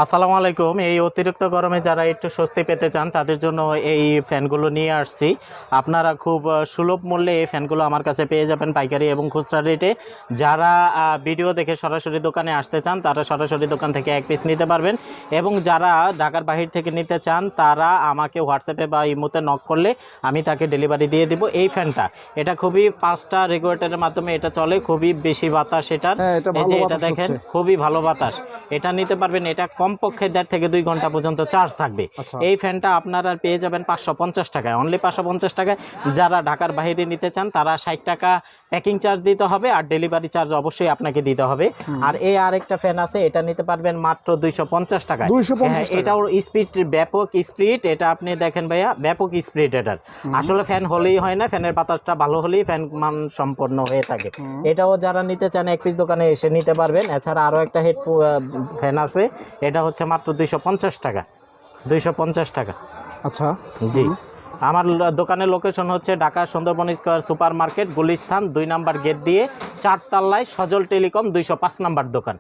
আসসালামু আলাইকুম। এই অতিরিক্ত গরমে যারা একটু স্বস্তি পেতে চান তাদের জন্য এই ফ্যানগুলো নিয়ে আসছি। আপনারা খুব সুলভ মূল্যে এই ফ্যানগুলো আমার কাছে পেয়ে যাবেন পাইকারি এবং খুচরা রেটে। যারা ভিডিও দেখে সরাসরি দোকানে আসতে চান তারা সরাসরি দোকান থেকে এক পিস নিতে পারবেন, এবং যারা ঢাকার বাহির থেকে নিতে চান তারা আমাকে হোয়াটসঅ্যাপে বা ইমোতে নক করলে আমি তাকে ডেলিভারি দিয়ে দিব। এই ফ্যানটা এটা খুবই 5টা রেগুলেটরের মাধ্যমে এটা চলে, খুবই বেশি বাতাস এটার। এই যে এটা দেখেন খুবই ভালো বাতাস, এটা নিতে পারবেন। এটা কমপক্ষে 1.5 থেকে 2 ঘন্টা পর্যন্ত চার্জ থাকবে। এই ফ্যানটা আপনারা পেয়ে যাবেন 550 টাকায়, অনলি 550 টাকায়। যারা ঢাকার বাইরে নিতে চান তারা 60 টাকা প্যাকিং চার্জ দিতে হবে, আর ডেলিভারি চার্জ অবশ্যই আপনাকে দিতে হবে। আর এই আরেকটা ফ্যান আছে, এটা নিতে পারবেন মাত্র 250 টাকায়। এটাও স্পিড, ব্যাপক স্পিড। এটা আপনি দেখেন ভাইয়া, ব্যাপক স্পিড এটার। আসলে ফ্যান হলেই হয় না, ফ্যানের বাতাসটা ভালো হলেই ফ্যান মান সম্পন্ন হয়ে থাকে। এটাও যারা নিতে চান এক পিস দোকানে এসে নিতে পারবেন। এছাড়া আরও একটা ফ্যান আছে, এটা হচ্ছে মাত্র 250 টাকা। 250 টাকা। আচ্ছা, জি। আমার দোকানের লোকেশন হচ্ছে Dhaka Sundarban square super market, Gulistan 2 number gate দিয়ে 4 তলায় সজল টেলিকম 205 নাম্বার দোকান।